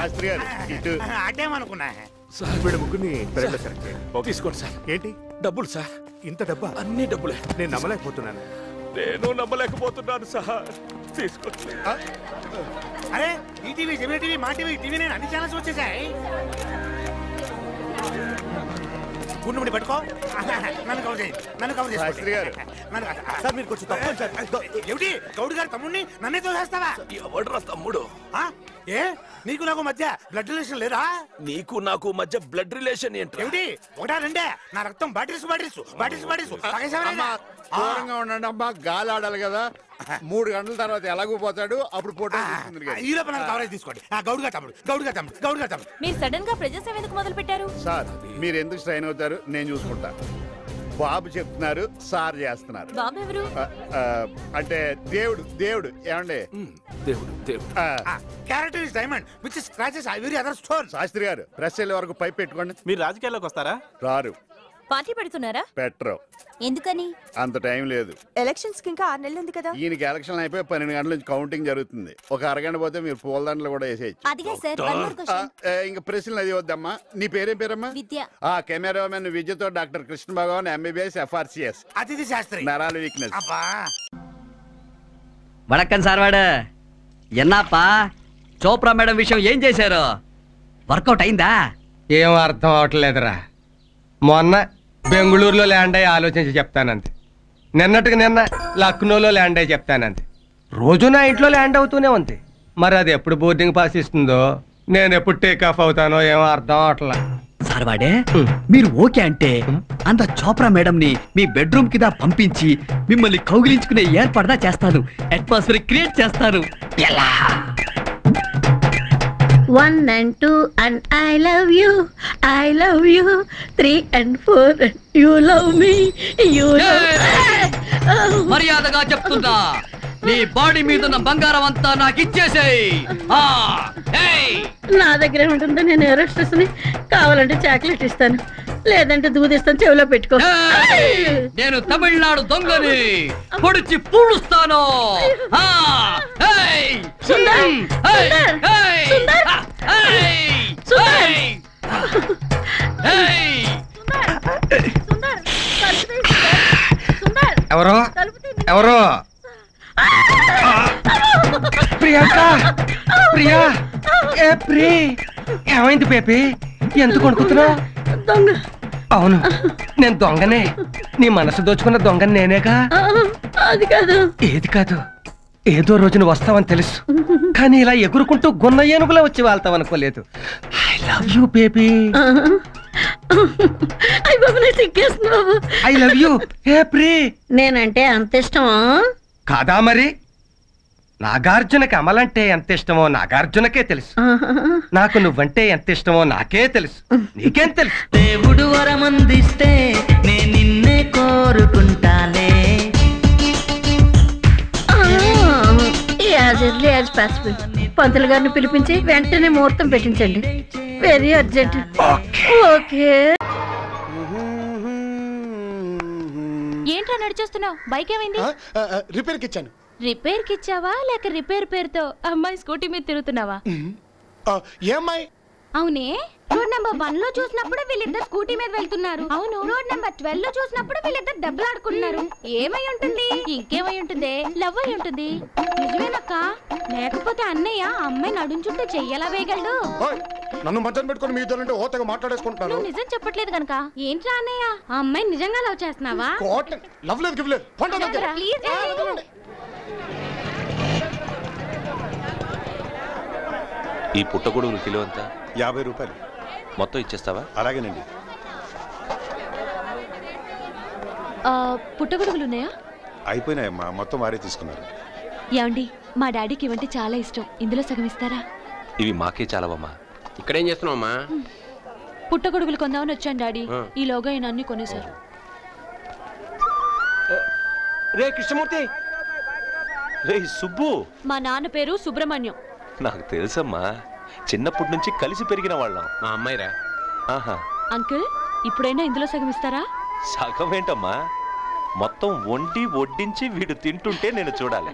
శాస్త్రి గారు ఇటు అటేమనుకున్నా వీడు ముగ్గురిని తీసుకోండి సార్. ఏంటి డబ్బులు సార్, ఇంత డబ్బా? అన్ని డబ్బులే. నేను నమ్మలేకపోతున్నాను. నేను నమ్మలేకపోతున్నాను సార్. తీసుకోండి. అరే ఈటీవీ, జమినీ టీవీ, మా టీవీ, టీవీ నేను అన్ని ఛానల్స్ వచ్చేసాయి. గుండు పట్టుకో, నన్ను కవర్ చేయి, నన్ను కవర్ చేయి. శాస్త్రి గారు సార్ మీరు కొంచెం తక్కువ సార్. ఏమిటి గౌడ్ గారు తమ్ముడిని నన్నే తోసేస్తావా? ఎవడ్రా తమ్ముడు? ఏ నీకు నాకు మధ్య బ్లడ్ రిలేషన్ లేదా? నీకు నాకు మధ్య బ్లడ్ రిలేషన్ ఏంటి? ఏమిటి ఒకటా రెండే? నా రక్తం బాటిల్స్ బాటిల్స్ బాటిల్స్ బాటిల్స్ దూరంగా ఉండండి అమ్మా, గాలి ఆడాలి కదా. 3 గంటల తర్వాత ఎలాగూ పోతాడు, అప్పుడు ఫోటో ఈ లోపల కవరేజ్ తీసుకోండి. గౌడ్ గారు తమ్ముడు, గౌడ్ గారు తమ్ముడు, గౌడ్ గారు తమ్ముడు. మీరు సడన్ గా ప్రజాసేవ ఎందుకు మొదలు పెట్టారు? సార్ మీరు ఎందుకు స్ట్రైన్ అవుతారు, నేను చూసుకుంటా. బాబు చెప్తున్నారు, సార్ చేస్తున్నారు. బాబు ఎవరు? అంటే దేవుడు. దేవుడు ఏమండి? దేవుడు దేవుడు. Character is diamond which scratches every other stone. Shastri గారు ప్రెస్ వెళ్ళే వరకు పైప్ పెట్టుకోండి. మీరు రాజకీయాల్లోకి వస్తారా? రారు. పార్టీ పెడుతున్నారా? పెట్టరు. ఎందుకని? అంత టైం లేదు. ఎలక్షన్స్ కి ఇంకా 6 నెలలు ఉంది కదా. ఈయనకి ఎలక్షన్ అయిపోయి 12 గంటల నుంచి కౌంటింగ్ జరుగుతుంది. ఒక అరగంట పోతే మీరు పూలదండలు కూడా వేసేయచ్చు. అదిగా సార్. ఇంకా ప్రశ్నలు అది వద్దమ్మా. నీ పేరేం పేరమ్మా? విద్య. కెమెరామెన్ విద్యతో డాక్టర్ కృష్ణ భగవాన్ ఎంబీబీఎస్ FRCS. అతిథి శాస్త్రి. నరాల వీక్నెస్. అబ్బా వణక్కం సార్వాడు. ఎన్నాపా చోప్రా మేడం విషయం ఏం చేశారు? వర్కౌట్ అయిందా? ఏం అర్థం అవట్లేదురా. మొన్న బెంగళూరులో ల్యాండ్ అయ్యి ఆలోచించి చెప్తానంతే. నిన్నటికి నిన్న లక్నోలో ల్యాండ్ అయ్యి చెప్తానంతే. రోజు నా ఇంట్లో ల్యాండ్ అవుతూనే ఉంది. మరి అది ఎప్పుడు బోర్డింగ్ పాస్ ఇస్తుందో, నేను ఎప్పుడు టేక్ ఆఫ్ అవుతానో ఏమో అర్థం అవట్లా. సార్వాడే మీరు ఓకే అంటే అంత చోప్రా మేడం ని మీ బెడ్రూమ్ కింద పంపించి మిమ్మల్ని కౌగిలించుకునే ఏర్పాటుదా చేస్తాను. అట్మాస్ఫియర్ క్రియేట్ చేస్తాను. ఎలా? 1 and 2 and I love you, 3 and 4 and you love me, you love. మర్యాదగా చెప్తున్నా, నీ బాడీ మీద ఉన్న బంగారం అంతా నాకు ఇచ్చేసేయ్. నా దగ్గర ఉంటుంది. నేను ఎరోస్ట్రెస్ ని కావాలంటే చాక్లెట్ ఇస్తాను, లేదంటే దూదిస్తాను, చెవిలో పెట్టుకో. నేను తమిళనాడు దొంగని పొడిచి పూడుస్తాను. ఎవరో ఎవరో ప్రియాంక, ప్రియా, ఏ ప్రీ, ఏమైంది బేబీ? ఎందుకు కొనుక్కుతున్నావు? దొంగ. అవును, నేను దొంగనే. నీ మనసు దోచుకున్న దొంగని నేనేగా. అది కాదు. ఏది కాదు? ఏదో రోజున వస్తావని తెలుసు, కానీ ఇలా ఎగురుకుంటూ గున్న ఏనుగులా వచ్చి వెళ్తావనుకోలేదు. I love you baby. I love you. ఏ ప్రీ, నేనంటే అంత ఇష్టమా? కాదా మరి? నాగార్జునకి అమలంటే ఎంత ఇష్టమో నాగార్జునకే తెలుసు. నాకు నువ్వంటే ఎంత ఇష్టమో నాకే తెలుసు. నీకేం తెలుసు? దేవుడు వరమందిస్తే నేను నిన్నే కోరుకుంటానే. యాజ్ ఎర్లీ యాజ్ పాసిబుల్ పంతులు గారిని పిలిపించి వెంటనే ముహూర్తం పెట్టించండి. Very urgent. ఓకే. ఏంట్రా నడిచేస్తున్నావు? బైక్ ఏమైంది? రిపేర్కి ఇచ్చాను. రిపేర్ కి ఇచ్చావా లేక రిపేర్ పేరుతో అమ్మాయి స్కూటీ మీద తిరుగుతున్నావా? ఏమ్మాయి? అవునే, రోడ్ నెంబర్ 1 లో చూసినప్పుడు వీళ్ళిద్దరు స్కూటీ మీద వెళ్తున్నారు. అవును, రోడ్ నెంబర్ 12 లో చూసినప్పుడు వీళ్ళిద్దరు దెబ్బలాడుకుంటున్నారు. ఏమై ఉంటుంది? ఇంకేమై ఉంటుంది? లవ్ అయి ఉంటుంది. నిజమేనక్క? లేకపోతే అన్నయ్య అమ్మాయి నడుంచుంటే చెయ్యలా వేయగలడు. నన్ను మధ్యన పెట్టుకుని మీ ఇద్దరు ఓతగా మాట్లాడేసుకుంటున్నాను. నువ్వు నిజం చెప్పట్లేదు కనుక ఏంట్రా అన్నయ్య? ఆ అమ్మాయి నిజంగా లవ్ చేస్తున్నావా? లవ్ లేదు గివ్ లేదు. ఈ పుట్టగొడుగులు కిలో ఎంత? 50 రూపాయలు. మొత్తం ఇచ్చేస్తావా? అలాగేనండి. పుట్టగొడుగులు ఉన్నాయా? అయిపోయినాయమ్మా, మొత్తం వారే తీసుకున్నారు. ఏమండి, మా డాడీకి ఇవంటే చాలా ఇష్టం. ఇందులో సగం ఇస్తారా? ఇవి మాకే చాలవమ్మా. ఇక్కడేం చేస్తున్నావమ్మా? పుట్టగొడుగులు కొందామని వచ్చాను డాడీ. ఈలోగా ఈయన అన్ని కొనేశారు. రే కృష్ణమూర్తి, రే సుబ్బు. మా నాన్న పేరు సుబ్రహ్మణ్యం. నాకు తెలుసమ్మా, చిన్నప్పటి నుంచి కలిసి పెరిగిన వాళ్ళం. మా అమ్మాయిరా. ఆహా. అంకుల్, ఇప్పుడైనా ఇందులో సగం ఇస్తారా? సగం ఏంటమ్మా, మొత్తం వండి వడ్డించి వీడు తింటుంటే నేను చూడాలి.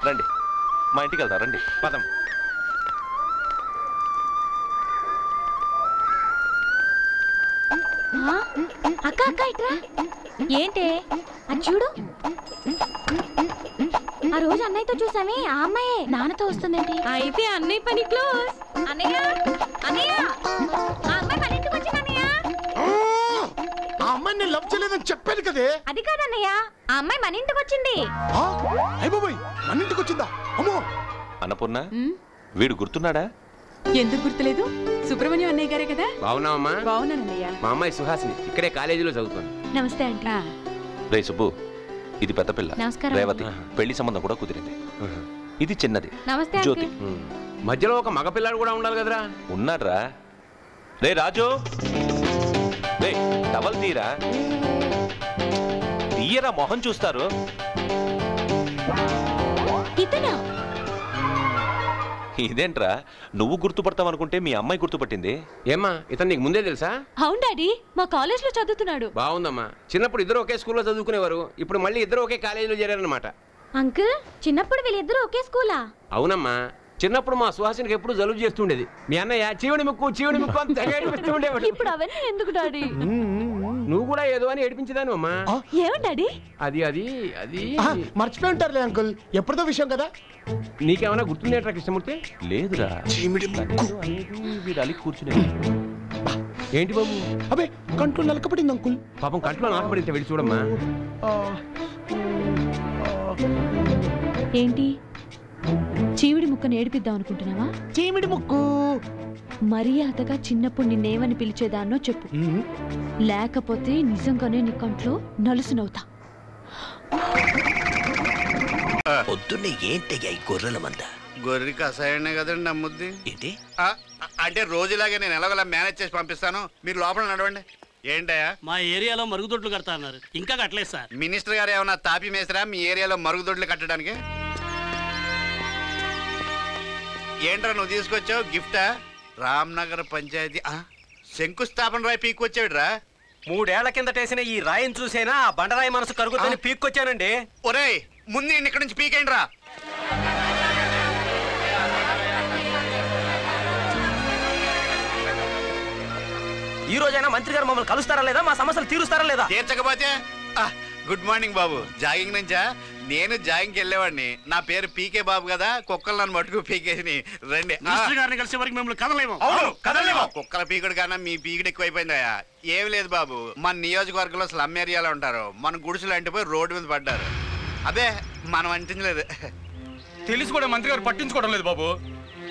రండి, మా ఇంటికి వెళ్దాం. రండి, పదం. అక్క అక్క ఇట్రా. ఏంటే అది చూడు. ఆ రోజు అన్నయ్యతో చూసామే ఆ అమ్మాయే నాన్నతో వస్తుందేంటి? అయితే అన్నయ్య పని క్లోజ్. అన్నయ్య అన్నయ్య ఆ అమ్మాయి మన ఇంటికి వచ్చింది అన్నయ్య. ఆ అమ్మాయి నేను లవ్ చేయలేదని చెప్పాను కదే. అది కాదన్నయ్య, ఆ అమ్మాయి మన ఇంటికి వచ్చింది. అయ్య బాబోయ్, మన ఇంటికి వచ్చిందా? అమ్మో. అన్నపూర్ణ, వీడు గుర్తున్నాడా? ఎందుకు గుర్తులేదు? సుబ్రహ్మణ్యం అన్నయ్య గారే కదా. బాగున్నావమ్మా? బాగున్నానన్నయ్య. మా అమ్మాయి సుహాసిని ఇక్కడే కాలేజీలో చదువుతుంది. నమస్తే అండి. రే సుబ్బు, ఇది పెద్ద పిల్ల నమస్కారం. రేవతి. పెళ్లి సంబంధం కూడా కుదిరింది. ఇది చిన్నది నమస్తే జ్యోతి. మధ్యలో ఒక మగపిల్లాడు కూడా ఉండాలి కదరా. ఉన్నాడ్రా. రే రాజు, రే టవల్ తీరా. తీయరా, మొహం చూస్తారు. ఇతనా? ఇదేంట్రా, నువ్వు గుర్తుపడతావు అనుకుంటే మీ అమ్మాయి గుర్తుపట్టింది. ఏమ్మా, ఇతను నీకు ముందే తెలుసా? అవును డాడీ, మా కాలేజ్ లో చదువుతున్నాడు. బాగుందమ్మా. చిన్నప్పుడు ఇద్దరు ఒకే స్కూల్లో చదువుకునేవారు, ఇప్పుడు మళ్ళీ ఇద్దరు ఒకే కాలేజీలో చేరారనమాట. అంకుల్, చిన్నప్పుడు వీళ్ళిద్దరూ ఒకే స్కూలా? అవునమ్మా. చిన్నప్పుడు మా సుహాసినికి ఎప్పుడు జలుబు చేస్తుండేది. మీ అన్నయ్య చీవుడి ముక్కు అని తెగ ఏడిపిస్తూ ఉండేవాడు. ఇప్పుడు అవన్నీ ఎందుకు డాడీ? నువ్వు కూడా ఏదో అని ఏడిపించేదాను అమ్మా. ఏమని డాడీ? అది అది అది మర్చిపోయి ఉంటారులే అంకుల్, ఎప్పుడుదో విషయం కదా. నీకేమైనా గుర్తుండేట్రా కృష్ణమూర్తి? లేదురా. వీడు అలిగి కూర్చునే. ఏంటి బాబు? అబే, కంట్లో నలకపడింది అంకుల్. పాపం కంట్లో నాకపడితే వెళ్ళి చూడమ్మా. ఏంటి, చీవిడి ముక్కను ఏడిపిద్దాం అనుకుంటున్నావా? చీమిడి ముక్కు. మర్యాదగా చిన్నప్పుడు నిన్నేమని పిలిచేదాన్నో చెప్పు, లేకపోతే నిజంగానే నీ కంట్లో నలుసునవుతా. పొద్దున్నే ఏంటయ్యా ఈ గొర్రెల మంద? గొర్రె కషాయనే కదండి నమ్ముద్ది. ఏంటి అంటే రోజులాగే నేను ఎలాగోలా మేనేజ్ చేసి పంపిస్తాను, మీరు లోపల నడవండి. ఏంటయ్యా? మా ఏరియాలో మరుగుదొడ్లు కడతా అన్నారు, ఇంకా కట్టలేదు సార్. మినిస్టర్ గారు ఏమన్నా తాపి మేసరా మీ ఏరియాలో మరుగుదొడ్లు కట్టడానికి? ఏంట్రా నువ్వు తీసుకొచ్చావు గిఫ్టా? రామ్నగర్ పంచాయతీ శంకుస్థాపన రాయి పీక్కొచ్చావిడ్రా. 3 ఏళ్ల కిందటేసిన ఈ రాయిని చూసేనా ఆ బండరాయి మనసు కరుగుతుందని పీక్కొచ్చానండి. ఒరేయ్, ముందు ఇక్కడి నుంచి పీకేయండి రా. ఈ రోజైనా మంత్రి గారు మమ్మల్ని కలుస్తారా లేదా, మా సమస్యలు తీరుస్తారా లేదా? తీర్చకపోతే గుడ్ మార్నింగ్ బాబు. జాగింగ్ నుంచా? నేను జాగింగ్కి వెళ్ళేవాడిని. నా పేరు పీకే బాబు కదా, కుక్కలు నన్ను మటుకు పీకేసి రండి. మినిస్టర్ గారిని కలిసే వరకు మిమ్మల్ని కదలేము. కుక్కల పీకుడు కన్నా మీ పీకుడు ఎక్కువైపోయిందయా. ఏం లేదు బాబు, మన నియోజకవర్గంలో స్లమ్ ఏరియాలో ఉంటారు, మన గుడిసెలు అంటిపోయి రోడ్డు మీద పడ్డారు. అదే మనం అంటించలేదు. తెలిసి కూడా మంత్రి గారు పట్టించుకోవడం లేదు బాబు.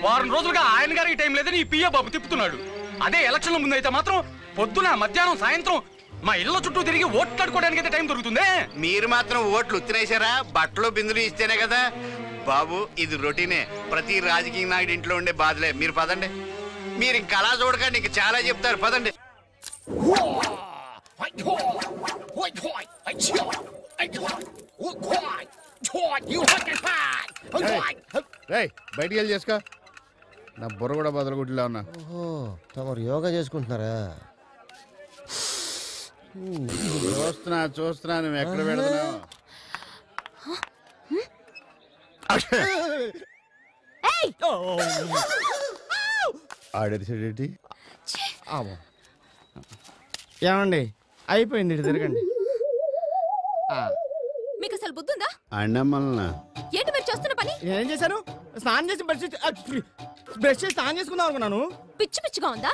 వారం రోజులుగా ఆయన గారికి టైం లేదని ఈ పిఏ బాబు తిప్పుతున్నాడు. అదే ఎలక్షన్ల ముందు అయితే మాత్రం పొద్దున మధ్యాహ్నం సాయంత్రం మా ఇళ్ళ చుట్టూ తిరిగి ఓట్లాడుకోవడానికి అయితే టైం దొరుకుతుంది. మీరు మాత్రం ఓట్లు ఉత్తినేశారా? బట్టలు బిందులు ఇస్తేనే కదా బాబు. ఇది రొటీనే, ప్రతి రాజకీయ నాయుడు ఇంట్లో ఉండే బాధలే. మీరు పదండి. మీరు ఇంక అలా చూడకండి, ఇంక చాలా చెప్తారు. పదండి. బయటికి వెళ్ళి చేసుకో. నా బుర్ర కూడా బదలగుడ్లా ఉన్నా. తమరు యోగా చేసుకుంటున్నారా? చూస్తున్నా నువ్వు ఎక్కడ పెడుతున్నావు. ఆడేది ఏమండి, అయిపోయింది, ఇటు తిరగండి. మీకు అసలు బుద్ధుందా? అన్నమ్మల్నా ఏంటి మీరు చేస్తున్న పని? ఏం చేశాను? స్నానం చేసి బ్రష్ చేసి స్నానం చేసుకుందాం అనుకున్నాను. పిచ్చి పిచ్చిగా ఉందా?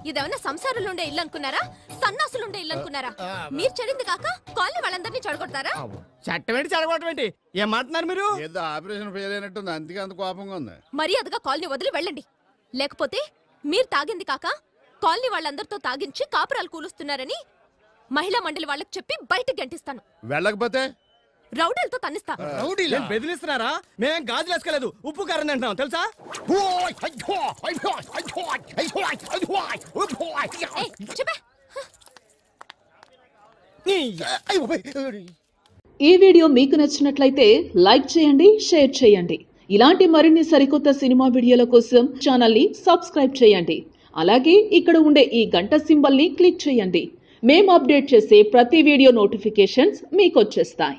ఇదేమన్నా సంసారాలు ఉండే ఇల్లు అనుకున్నారా? సన్నాసులు ఉండే ఇల్లు అనుకున్నారా? మీరు చెడింది కాక కాలనీ వాళ్ళందరినీ చెడగొడతారా? చట్టం ఏంటి చెడగొట్టం ఏంటి? ఏం మాట్లాడుతున్నారు మీరు? ఏదో ఆపరేషన్ ఫెయిల్ అయినట్టుంది, అందుకే అంత కోపంగా ఉంది. మర్యాదగా కాలనీ వదిలి వెళ్ళండి, లేకపోతే మీరు తాగింది కాక కాలనీ వాళ్ళందరితో తాగించి కాపురాలు కూలుస్తున్నారని మహిళా మండలి వాళ్ళకి చెప్పి బయటకు గంటిస్తాను. వెళ్ళకపోతే రౌడీలతో తన్నిస్తా. బెదిరిస్తున్నారా? మేమేం గాజులు వేసుకోలేదు, ఉప్పు కారం తింటాం తెలుసా? ఈ వీడియో మీకు నచ్చినట్లయితే లైక్ చేయండి, షేర్ చేయండి. ఇలాంటి మరిన్ని సరికొత్త సినిమా వీడియోల కోసం ఛానల్ ని సబ్స్క్రైబ్ చేయండి. అలాగే ఇక్కడ ఉండే ఈ గంట సింబల్ ని క్లిక్ చేయండి. మేము అప్డేట్ చేసే ప్రతి వీడియో నోటిఫికేషన్స్ మీకు వచ్చేస్తాయి.